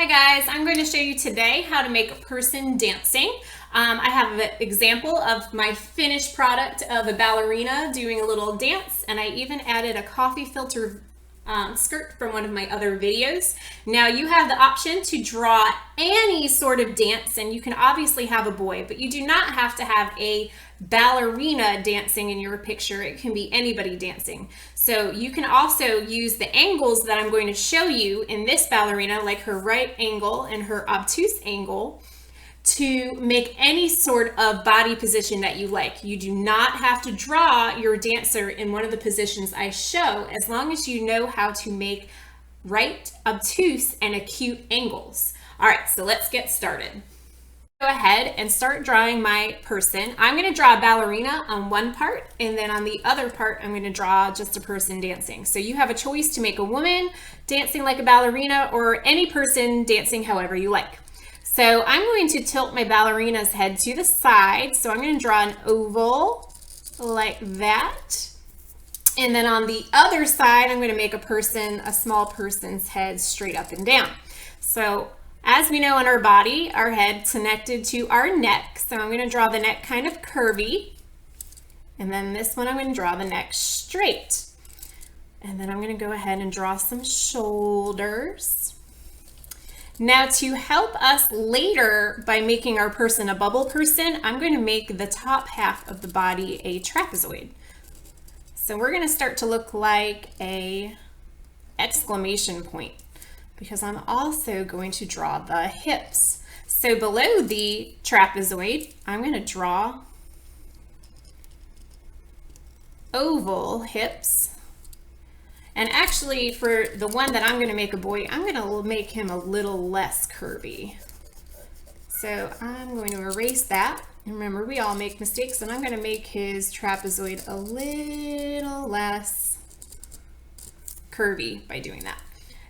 Hi guys, I'm going to show you today how to make a person dancing. I have an example of my finished product of a ballerina doing a little dance, and I even added a coffee filter skirt from one of my other videos. Now you have the option to draw any sort of dance, and you can obviously have a boy, but you do not have to have a ballerina dancing in your picture. It can be anybody dancing. So you can also use the angles that I'm going to show you in this ballerina, like her right angle and her obtuse angle, to make any sort of body position that you like. You do not have to draw your dancer in one of the positions I show, as long as you know how to make right, obtuse, and acute angles. All right, so let's get started. Go ahead and start drawing my person. I'm going to draw a ballerina on one part, and then on the other part I'm going to draw just a person dancing. So you have a choice to make a woman dancing like a ballerina or any person dancing however you like. So I'm going to tilt my ballerina's head to the side. So I'm going to draw an oval like that. And then on the other side, I'm going to make a small person's head straight up and down. So as we know in our body, our head's connected to our neck. So I'm going to draw the neck kind of curvy. And then this one, I'm going to draw the neck straight. And then I'm going to go ahead and draw some shoulders. Now to help us later by making our person a bubble person, I'm going to make the top half of the body a trapezoid. So we're going to start to look like a exclamation point, because I'm also going to draw the hips. So below the trapezoid, I'm going to draw oval hips. And actually, for the one that I'm going to make a boy, I'm going to make him a little less curvy. So I'm going to erase that. Remember, we all make mistakes, and I'm going to make his trapezoid a little less curvy by doing that.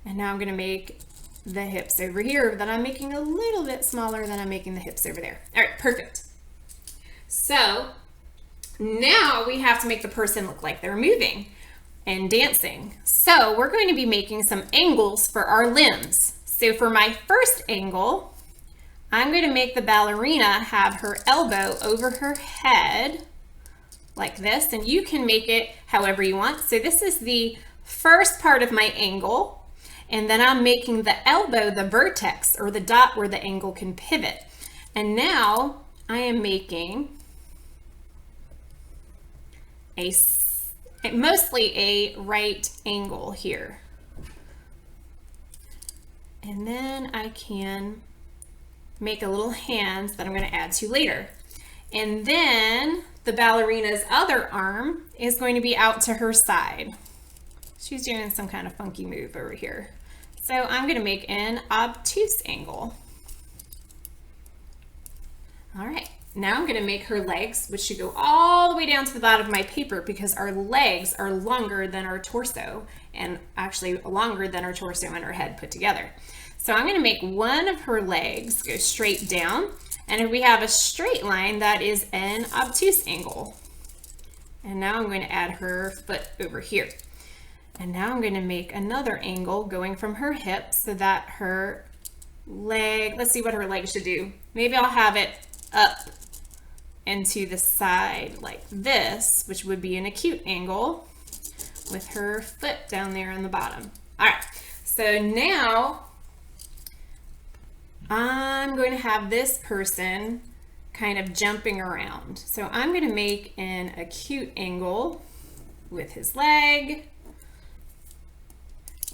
And now I'm going to make the hips over here that I'm making a little bit smaller than I'm making the hips over there. All right, perfect. So now we have to make the person look like they're moving and dancing. So we're going to be making some angles for our limbs. So for my first angle, I'm going to make the ballerina have her elbow over her head like this, and you can make it however you want. So this is the first part of my angle, and then I'm making the elbow the vertex or the dot where the angle can pivot. And now I am making mostly a right angle here. And then I can make a little hand that I'm going to add to later. And then the ballerina's other arm is going to be out to her side. She's doing some kind of funky move over here. So I'm going to make an obtuse angle. All right. Now I'm going to make her legs, which should go all the way down to the bottom of my paper, because our legs are longer than our torso, and actually longer than our torso and our head put together. So I'm going to make one of her legs go straight down, and we have a straight line that is an obtuse angle. And now I'm going to add her foot over here. And now I'm going to make another angle going from her hip so that her leg, let's see what her leg should do. Maybe I'll have it up and to the side like this, which would be an acute angle with her foot down there on the bottom. All right, so now I'm going to have this person kind of jumping around. So I'm going to make an acute angle with his leg.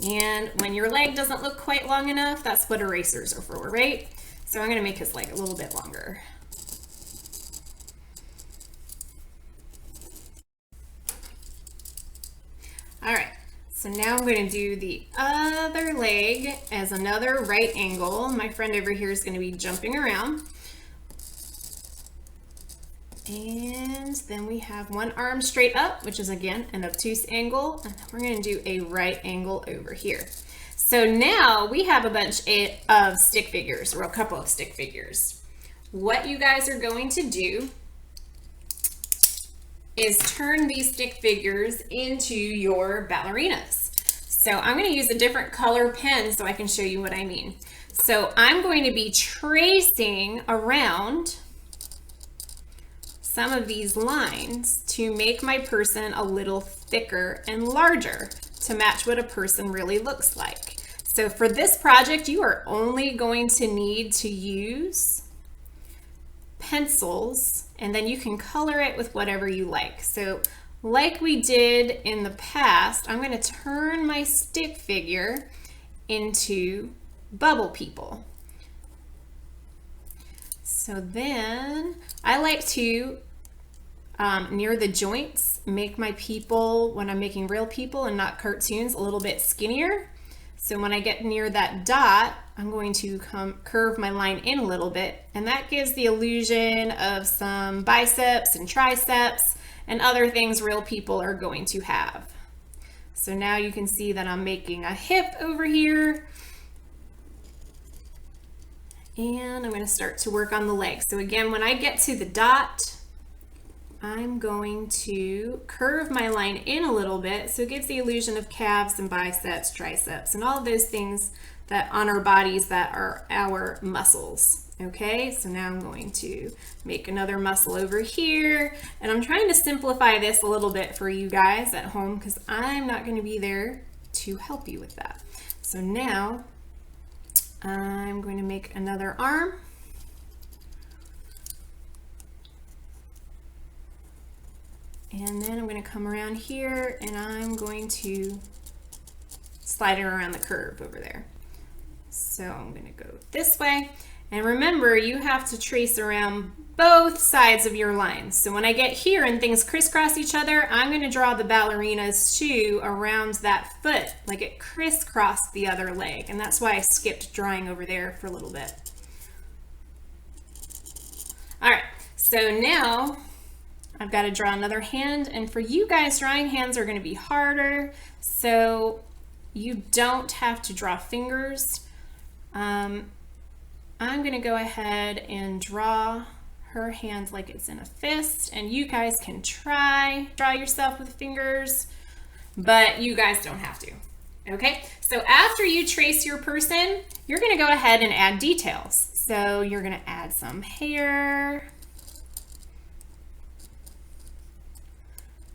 And when your leg doesn't look quite long enough, that's what erasers are for, right? So I'm going to make his leg a little bit longer. All right, so now I'm going to do the other leg as another right angle. My friend over here is going to be jumping around. And then we have one arm straight up, which is again an obtuse angle. And we're going to do a right angle over here. So now we have a bunch of stick figures, or a couple of stick figures. What you guys are going to do is turn these stick figures into your ballerinas. So I'm going to use a different color pen so I can show you what I mean. So I'm going to be tracing around some of these lines to make my person a little thicker and larger to match what a person really looks like. So for this project, you are only going to need to use pencils, and then you can color it with whatever you like. So like we did in the past, I'm going to turn my stick figure into bubble people. So then I like to, near the joints, make my people, when I'm making real people and not cartoons, a little bit skinnier. So when I get near that dot, I'm going to curve my line in a little bit, and that gives the illusion of some biceps and triceps and other things real people are going to have. So now you can see that I'm making a hip over here, and I'm going to start to work on the legs. So again, when I get to the dot, I'm going to curve my line in a little bit so it gives the illusion of calves and biceps, triceps, and all of those things that on our bodies that are our muscles. Okay, so now I'm going to make another muscle over here, and I'm trying to simplify this a little bit for you guys at home because I'm not going to be there to help you with that. So now I'm going to make another arm. And then I'm going to come around here and I'm going to slide it around the curve over there. So I'm going to go this way. And remember, you have to trace around both sides of your lines. So when I get here and things crisscross each other, I'm going to draw the ballerina's shoe around that foot, like it crisscrossed the other leg. And that's why I skipped drawing over there for a little bit. All right, so now I've got to draw another hand, and for you guys, drawing hands are going to be harder, so you don't have to draw fingers. I'm going to go ahead and draw her hand like it's in a fist, and you guys can draw yourself with fingers, but you guys don't have to. Okay, so after you trace your person, you're going to go ahead and add details. So you're going to add some hair.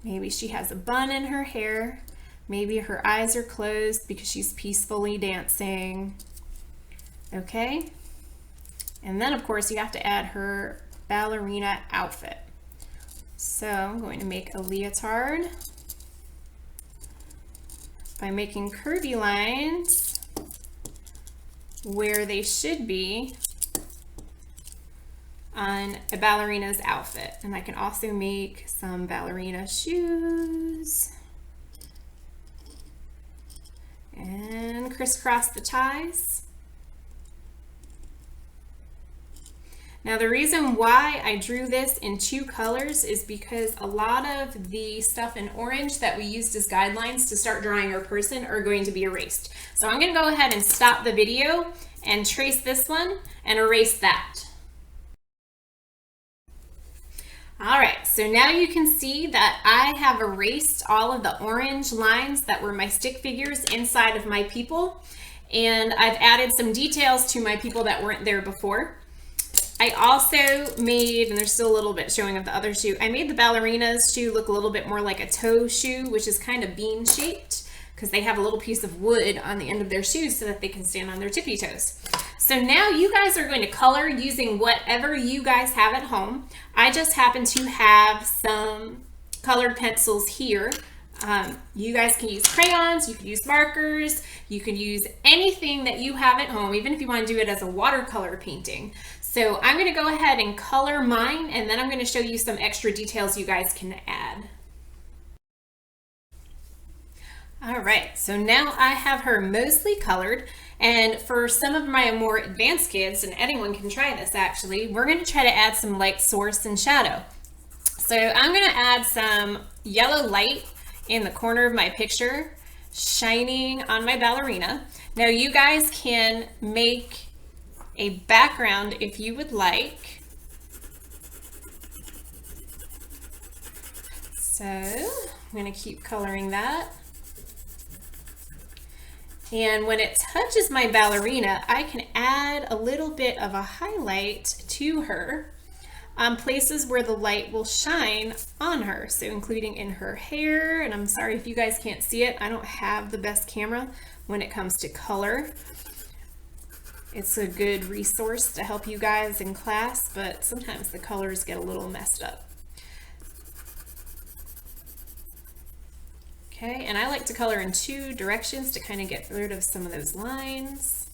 Maybe she has a bun in her hair. Maybe her eyes are closed because she's peacefully dancing. Okay? And then, of course, you have to add her ballerina outfit. So I'm going to make a leotard by making curvy lines where they should be on a ballerina's outfit. And I can also make some ballerina shoes and crisscross the ties. Now the reason why I drew this in 2 colors is because a lot of the stuff in orange that we used as guidelines to start drawing our person are going to be erased. So I'm going to go ahead and stop the video and trace this one and erase that. All right, so now you can see that I have erased all of the orange lines that were my stick figures inside of my people, and I've added some details to my people that weren't there before. I also made, and there's still a little bit showing of the other shoe, I made the ballerina's shoe look a little bit more like a toe shoe, which is kind of bean shaped because they have a little piece of wood on the end of their shoes so that they can stand on their tippy toes. So now you guys are going to color using whatever you guys have at home. I just happen to have some colored pencils here. You guys can use crayons, you can use markers, you can use anything that you have at home, even if you want to do it as a watercolor painting. So I'm going to go ahead and color mine, and then I'm going to show you some extra details you guys can add. All right, so now I have her mostly colored, and for some of my more advanced kids, and anyone can try this actually, we're going to try to add some light source and shadow. So I'm going to add some yellow light in the corner of my picture, shining on my ballerina. Now you guys can make a background if you would like. So I'm going to keep coloring that. And when it touches my ballerina, I can add a little bit of a highlight to her on places where the light will shine on her. So including in her hair, and I'm sorry if you guys can't see it, I don't have the best camera when it comes to color. It's a good resource to help you guys in class, but sometimes the colors get a little messed up. Okay, and I like to color in two directions to kind of get rid of some of those lines.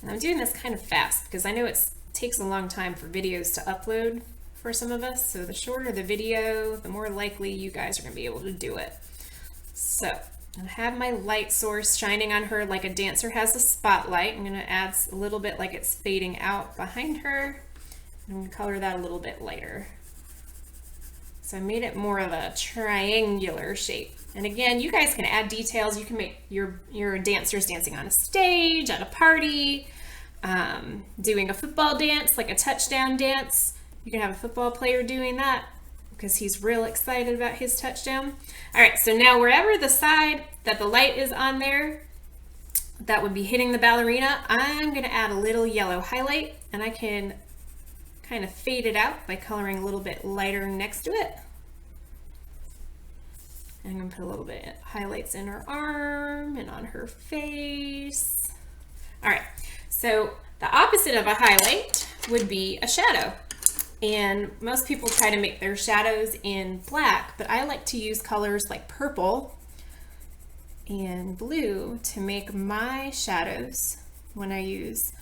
And I'm doing this kind of fast because I know it takes a long time for videos to upload for some of us. So the shorter the video, the more likely you guys are going to be able to do it. So I have my light source shining on her like a dancer has a spotlight. I'm going to add a little bit like it's fading out behind her. I'm going to color that a little bit lighter. So I made it more of a triangular shape. And again, you guys can add details. You can make your dancers dancing on a stage, at a party, doing a football dance, like a touchdown dance. You can have a football player doing that because he's real excited about his touchdown. All right, so now wherever the side that the light is on there, that would be hitting the ballerina, I'm gonna add a little yellow highlight, and I can kind of fade it out by coloring a little bit lighter next to it. And I'm gonna put a little bit of highlights in her arm and on her face. All right, so the opposite of a highlight would be a shadow. And most people try to make their shadows in black, but I like to use colors like purple and blue to make my shadows when I use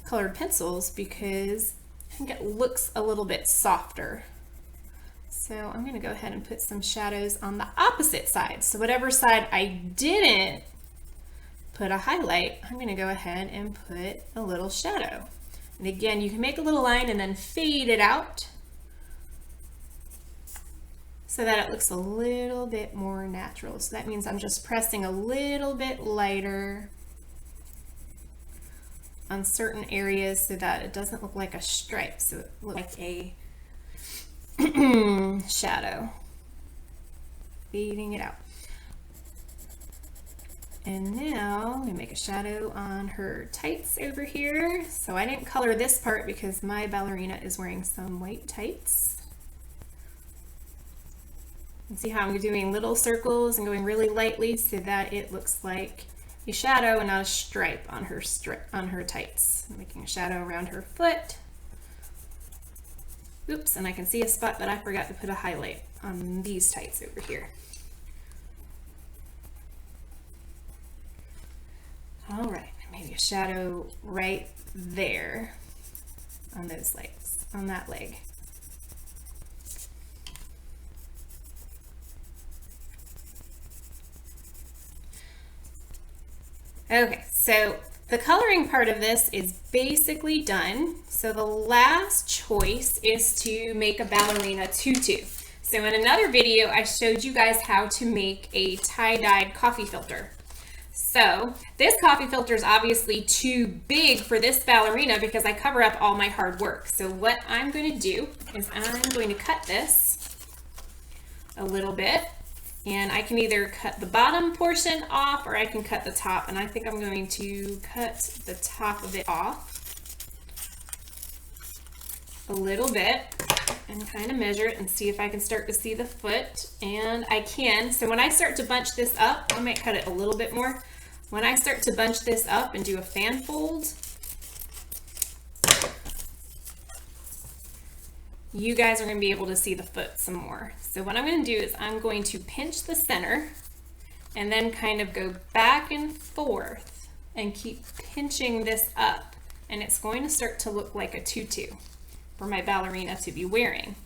colored pencils, because I think it looks a little bit softer. So I'm going to go ahead and put some shadows on the opposite side. So whatever side I didn't put a highlight, I'm going to go ahead and put a little shadow. And again, you can make a little line and then fade it out so that it looks a little bit more natural. So that means I'm just pressing a little bit lighter on certain areas so that it doesn't look like a stripe, so it looks like a shadow. Fading it out. And now we make a shadow on her tights over here. So I didn't color this part because my ballerina is wearing some white tights. And see how I'm doing little circles and going really lightly so that it looks like a shadow and not a stripe on her tights. I'm making a shadow around her foot. Oops, and I can see a spot that I forgot to put a highlight on these tights over here. All right, maybe a shadow right there on those legs, on that leg. Okay, so the coloring part of this is basically done. So the last choice is to make a ballerina tutu. So in another video, I showed you guys how to make a tie-dyed coffee filter. So this coffee filter is obviously too big for this ballerina because I cover up all my hard work. So what I'm going to do is I'm going to cut this a little bit. And I can either cut the bottom portion off or I can cut the top. And I think I'm going to cut the top of it off a little bit and kind of measure it and see if I can start to see the foot. And I can. So when I start to bunch this up, I might cut it a little bit more. When I start to bunch this up and do a fan fold, you guys are going to be able to see the foot some more. So what I'm going to do is I'm going to pinch the center and then kind of go back and forth and keep pinching this up. And it's going to start to look like a tutu for my ballerina to be wearing.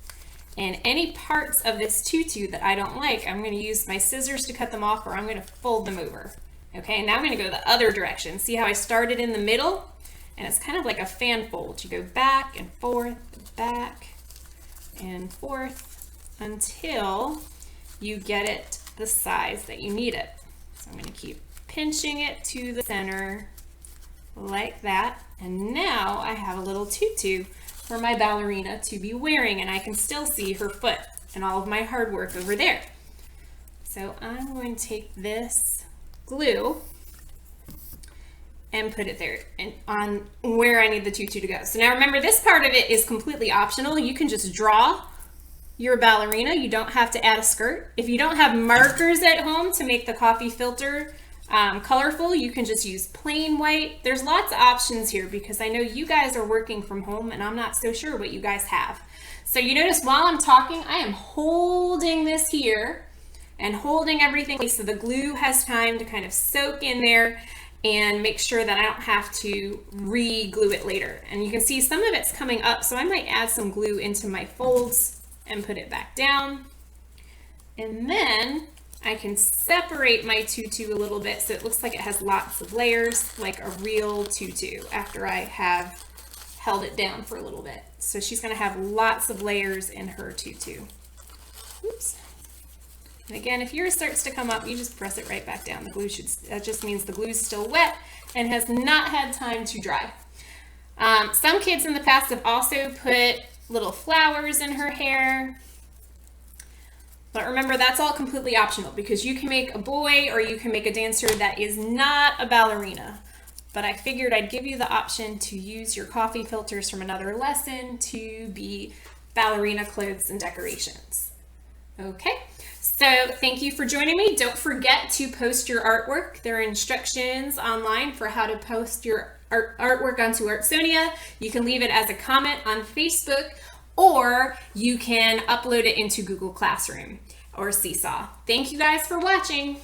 And any parts of this tutu that I don't like, I'm going to use my scissors to cut them off, or I'm going to fold them over. Okay, now I'm going to go the other direction. See how I started in the middle? And it's kind of like a fan fold. You go back and forth, back and forth until you get it the size that you need it. So I'm going to keep pinching it to the center like that. And now I have a little tutu for my ballerina to be wearing, and I can still see her foot and all of my hard work over there. So I'm going to take this glue and put it there and on where I need the tutu to go. So now remember, this part of it is completely optional. You can just draw your ballerina. You don't have to add a skirt. If you don't have markers at home to make the coffee filter colorful, you can just use plain white. There's lots of options here because I know you guys are working from home and I'm not so sure what you guys have. So you notice while I'm talking, I am holding this here and holding everything so the glue has time to kind of soak in there and make sure that I don't have to re-glue it later. And you can see some of it's coming up, so I might add some glue into my folds and put it back down. And then I can separate my tutu a little bit so it looks like it has lots of layers, like a real tutu, after I have held it down for a little bit. So she's gonna have lots of layers in her tutu. Oops. And again, if yours starts to come up, you just press it right back down. The glue that just means the glue is still wet and has not had time to dry. Some kids in the past have also put little flowers in her hair. But remember, that's all completely optional because you can make a boy or you can make a dancer that is not a ballerina. But I figured I'd give you the option to use your coffee filters from another lesson to be ballerina clothes and decorations. Okay. So thank you for joining me. Don't forget to post your artwork. There are instructions online for how to post your artwork onto Artsonia. You can leave it as a comment on Facebook, or you can upload it into Google Classroom or Seesaw. Thank you guys for watching.